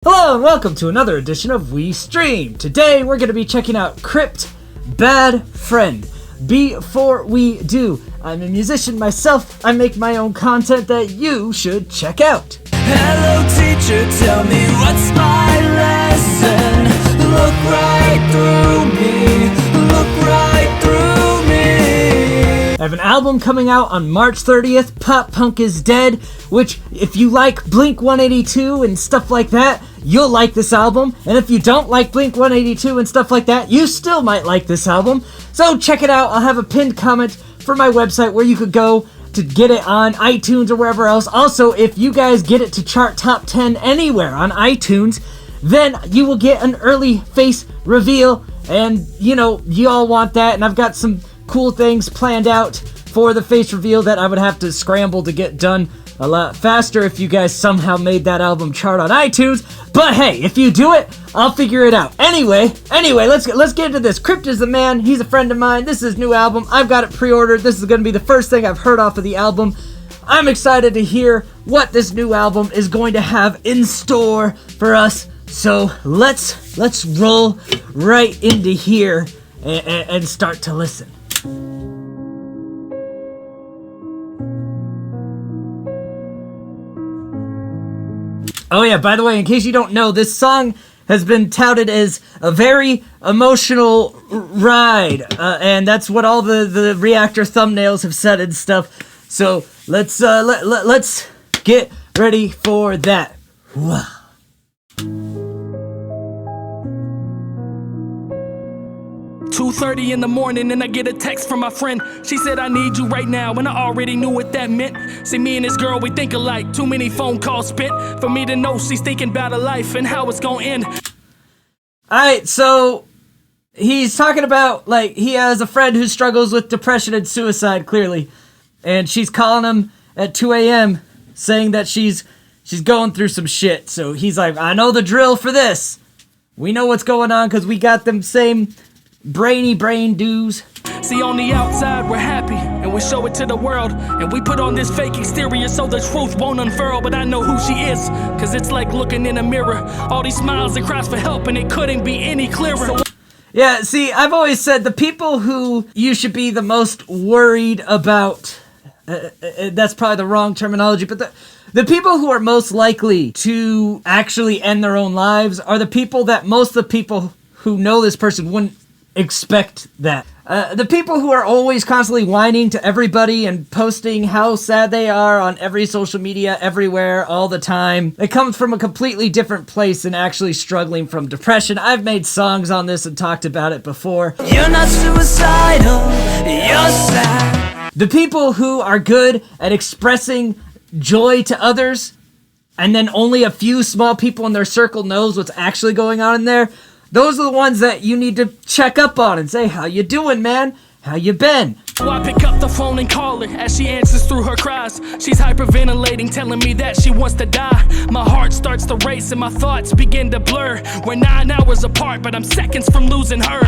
Hello and welcome to another edition of We Stream. Today we're going to be checking out Crypt, Bad Friend. Before we do, I'm a musician myself. I make my own content that you should check out. Hello teacher, tell me what's my lesson. Look right through me, look right through me. I have an album coming out on March 30th, Pop Punk is Dead, which if you like Blink-182 and stuff like that, you'll like this album. And if you don't like Blink-182 and stuff like that, you still might like this album. So check it out. I'll have a pinned comment for my website where you could go to get it on iTunes or wherever else. Also, if you guys get it to chart top 10 anywhere on iTunes, then you will get an early face reveal. And, you know, you all want that. And I've got some cool things planned out for the face reveal that I would have to scramble to get done a lot faster if you guys somehow made that album chart on iTunes. But hey, if you do it, I'll figure it out. Anyway, let's get into this. Crypt is the man. He's a friend of mine. This is his new album. I've got it pre-ordered. This is going to be the first thing I've heard off of the album. I'm excited to hear what this new album is going to have in store for us. So let's roll right into here and start to listen. Oh yeah, by the way, in case you don't know, this song has been touted as a very emotional ride, and that's what all the reactor thumbnails have said and stuff. So let's get ready for that. Wow. 2:30 in the morning and I get a text from my friend. She said I need you right now and I already knew what that meant. See, me and this girl, we think alike. Too many phone calls spent for me to know she's thinking about her life and how it's gonna end. Alright, so he's talking about, like, he has a friend who struggles with depression and suicide, clearly. And she's calling him at 2 a.m. saying that she's going through some shit. So he's like, I know the drill for this. We know what's going on because we got them same brainy brain dues. See, on the outside we're happy and we show it to the world, and we put on this fake exterior so the truth won't unfurl. But I know who she is, cause it's like looking in a mirror. All these smiles and cries for help, and it couldn't be any clearer. Yeah, see, I've always said the people who you should be the most worried about, that's probably the wrong terminology, but the people who are most likely to actually end their own lives are the people that most of the people who know this person wouldn't expect that. The people who are always constantly whining to everybody and posting how sad they are on every social media, everywhere, all the time. It comes from a completely different place than actually struggling from depression. I've made songs on this and talked about it before. You're not suicidal, you're sad. The people who are good at expressing joy to others, and then only a few small people in their circle knows what's actually going on in there, those are the ones that you need to check up on and say, how you doing, man? How you been? So I pick up the phone and call her as she answers through her cries. She's hyperventilating, telling me that she wants to die. My heart starts to race and my thoughts begin to blur. We're 9 hours apart, but I'm seconds from losing her.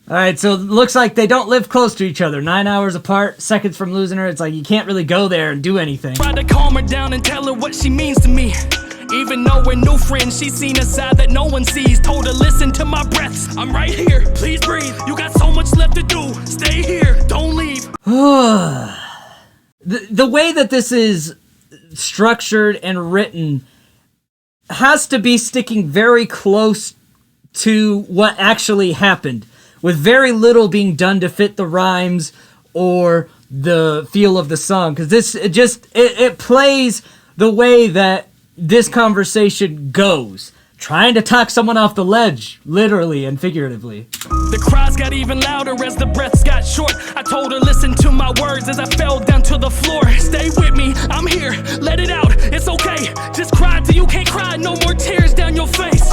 Alright, so it looks like they don't live close to each other. 9 hours apart, seconds from losing her. It's like you can't really go there and do anything. Try to calm her down and tell her what she means to me. Even though we're new friends, she's seen a side that no one sees. Told her, listen to my breaths. I'm right here. Please breathe. You got so much left to do. Stay here. Don't leave. The way that this is structured and written has to be sticking very close to what actually happened, with very little being done to fit the rhymes or the feel of the song. Because this, it plays the way that this conversation goes, trying to talk someone off the ledge, literally and figuratively. The cries got even louder as the breaths got short. I told her, listen to my words as I fell down to the floor. Stay with me, I'm here, let it out, it's okay. Just cry till you can't cry, no more tears down your face.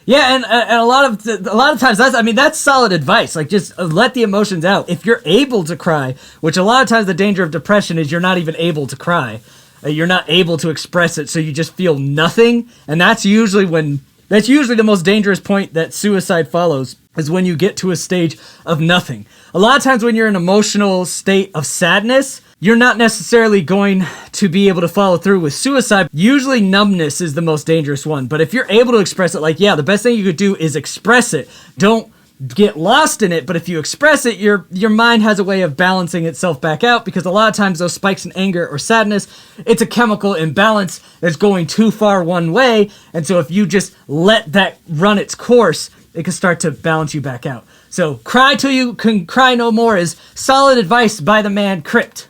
Yeah, and a lot of times that's solid advice. Like, just let the emotions out. If you're able to cry, which a lot of times the danger of depression is you're not even able to cry. You're not able to express it, so you just feel nothing. And that's usually the most dangerous point that suicide follows, is when you get to a stage of nothing. A lot of times when you're in an emotional state of sadness, you're not necessarily going to be able to follow through with suicide. Usually numbness is the most dangerous one, but if you're able to express it, like, yeah, the best thing you could do is express it. Don't get lost in it, but if you express it, your mind has a way of balancing itself back out, because a lot of times those spikes in anger or sadness, it's a chemical imbalance that's going too far one way, and so if you just let that run its course, it can start to balance you back out. So cry till you can cry no more is solid advice by the man Crypt.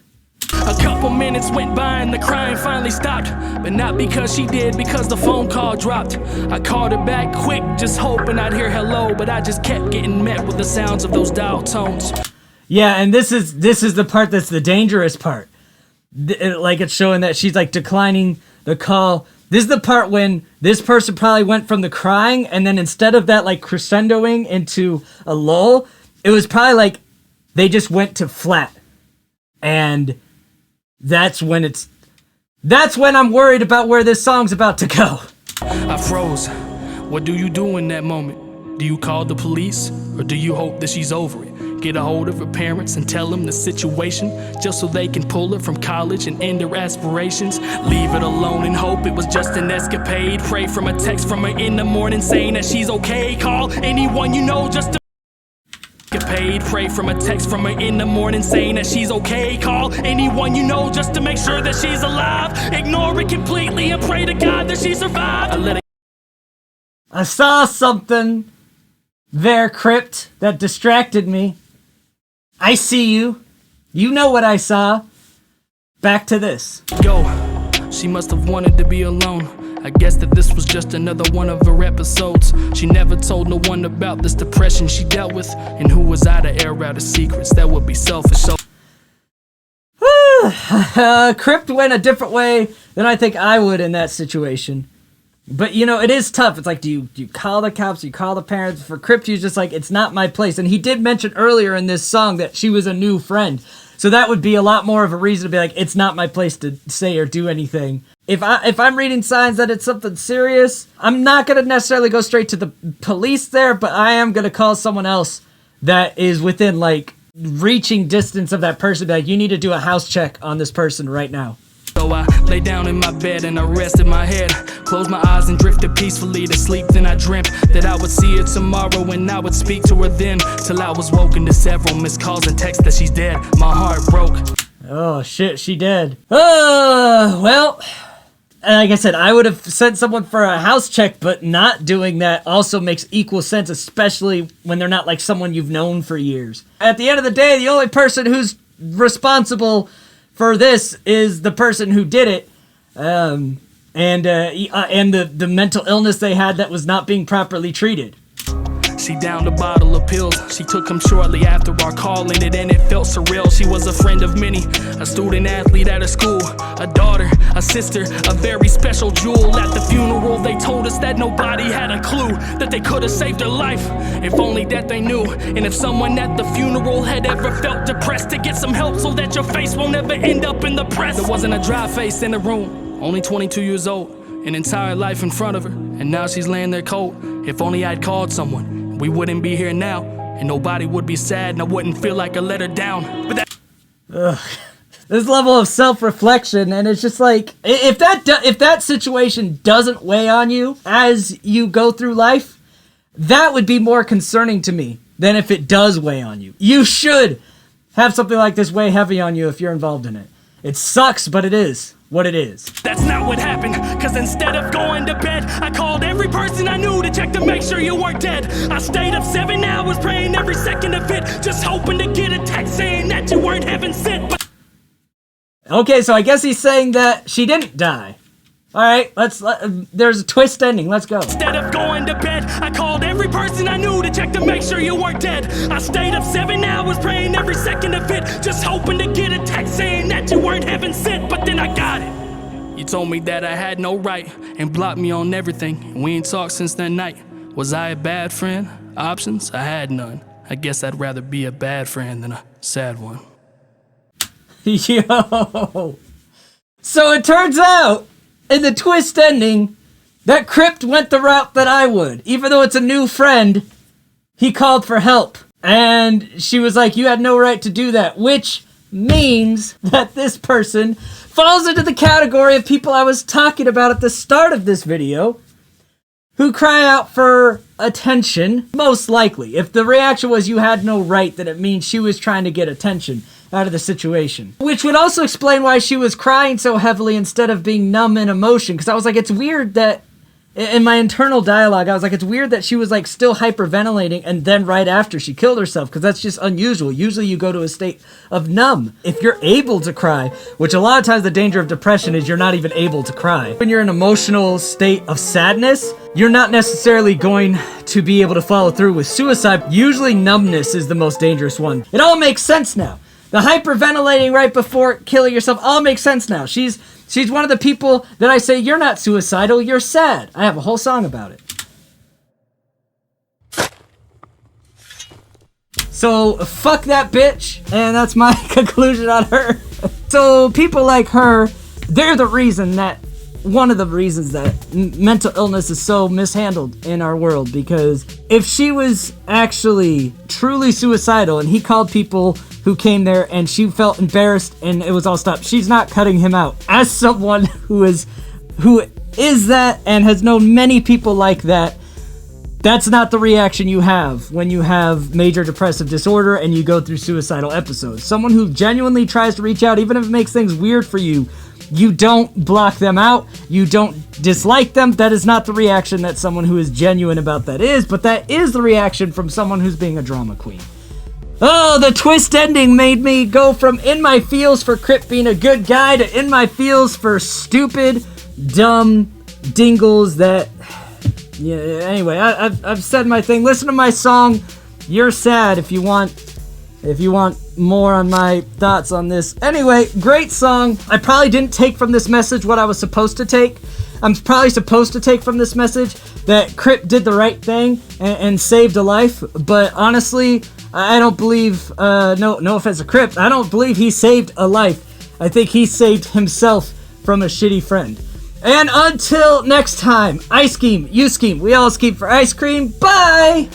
A couple minutes went by and the crying finally stopped. But not because she did, because the phone call dropped. I called her back quick, just hoping I'd hear hello, but I just kept getting met with the sounds of those dial tones. Yeah, and this is the part that's the dangerous part. Like, it's showing that she's like declining the call. This is the part when this person probably went from the crying, and then instead of that like crescendoing into a lull, it was probably like they just went to flat. And that's when I'm worried about where this song's about to go. I froze. What do you do in that moment? Do you call the police, or do you hope that she's over it? Get a hold of her parents and tell them the situation, just so they can pull her from college and end her aspirations. Leave it alone and hope it was just an escapade. Pray from a text from her in the morning saying that she's okay. Call anyone you know just to get paid. Pray from a text from her in the morning saying that she's okay. Call anyone you know just to make sure that she's alive. Ignore it completely and pray to God that she survived. I saw something there, Crypt, that distracted me. I see you. You know what I saw. Back to this. Go. She must have wanted to be alone. I guess that this was just another one of her episodes. She never told no one about this depression she dealt with, and who was I to air out her secrets? That would be selfish. So Crypt went a different way than I think I would in that situation. But, you know, it is tough. It's like, do you call the cops? Do you call the parents? For Crypt, he's just like, it's not my place. And he did mention earlier in this song that she was a new friend. So that would be a lot more of a reason to be like, it's not my place to say or do anything. If I'm reading signs that it's something serious, I'm not going to necessarily go straight to the police there, but I am going to call someone else that is within, like, reaching distance of that person. Be like, you need to do a house check on this person right now. So I lay down in my bed and I rested my head, closed my eyes and drifted peacefully to sleep. Then I dreamt that I would see her tomorrow and I would speak to her then, till I was woken to several missed calls and texts that she's dead. My heart broke. Oh shit, she dead. Well, like I said, I would have sent someone for a house check, but not doing that also makes equal sense, especially when they're not like someone you've known for years. At the end of the day, the only person who's responsible for this is the person who did it, and the mental illness they had that was not being properly treated. She downed a bottle of pills. She took them shortly after our call ended, and it felt surreal. She was a friend of many, a student athlete at her school, a daughter, a sister, a very special jewel. At the funeral, they told us that nobody had a clue that they could have saved her life, if only that they knew. And if someone at the funeral had ever felt depressed, to get some help so that your face won't ever end up in the press. There wasn't a dry face in the room, only 22 years old, an entire life in front of her, and now she's laying there cold. If only I'd called someone, we wouldn't be here now, and nobody would be sad, and I wouldn't feel like I let her down. But that This level of self-reflection, and it's just like, if that situation doesn't weigh on you as you go through life, that would be more concerning to me than if it does weigh on you. You should have something like this weigh heavy on you if you're involved in it. It sucks, but it is what it is. That's not what happened, cause instead of going to bed, I called every person I knew to check to make sure you weren't dead. I stayed up 7 hours praying every second of it, just hoping to get a text saying that you weren't heaven sent. But Okay, so I guess he's saying that she didn't die. Alright, there's a twist ending, let's go. instead of going to bed, I called every person I knew to check to make sure you weren't dead. I stayed up 7 hours praying every second of it, just hoping to get a text saying that you weren't heaven sent. But then I got it. You told me that I had no right and blocked me on everything, and we ain't talked since that night. Was I a bad friend? Options? I had none. I guess I'd rather be a bad friend than a sad one. Yo! So it turns out, in the twist ending, that Crypt went the route that I would. Even though it's a new friend, he called for help. And she was like, you had no right to do that. Which, means that this person falls into the category of people I was talking about at the start of this video, who cry out for attention, most likely. If the reaction was you had no right, then it means she was trying to get attention out of the situation. Which would also explain why she was crying so heavily instead of being numb in emotion, because I was like, it's weird that, in my internal dialogue, I was like, it's weird that she was like still hyperventilating and then right after she killed herself, because that's just unusual. Usually you go to a state of numb. If you're able to cry, which a lot of times the danger of depression is you're not even able to cry. When you're in an emotional state of sadness, you're not necessarily going to be able to follow through with suicide. Usually numbness is the most dangerous one. It all makes sense now. The hyperventilating right before killing yourself all makes sense now. She's one of the people that I say, you're not suicidal, you're sad. I have a whole song about it. So, fuck that bitch. And that's my conclusion on her. So, people like her, they're the reason that, one of the reasons that mental illness is so mishandled in our world. Because if she was actually truly suicidal and he called people who came there and she felt embarrassed and it was all stopped, she's not cutting him out. As someone who is that and has known many people like that, that's not the reaction you have when you have major depressive disorder and you go through suicidal episodes. Someone who genuinely tries to reach out, even if it makes things weird for you, you don't block them out, you don't dislike them. That is not the reaction that someone who is genuine about that is, but that is the reaction from someone who's being a drama queen. Oh, the twist ending made me go from in my feels for Crypt being a good guy to in my feels for stupid, dumb dingles that... Yeah, anyway, I've said my thing. Listen to my song, You're Sad, if you want more on my thoughts on this. Anyway, great song. I probably didn't take from this message what I was supposed to take. I'm probably supposed to take from this message that Crypt did the right thing and saved a life, but honestly, I don't believe, no offense to Crypt, I don't believe he saved a life. I think he saved himself from a shitty friend. And until next time, I scheme, you scheme, we all scheme for ice cream. Bye!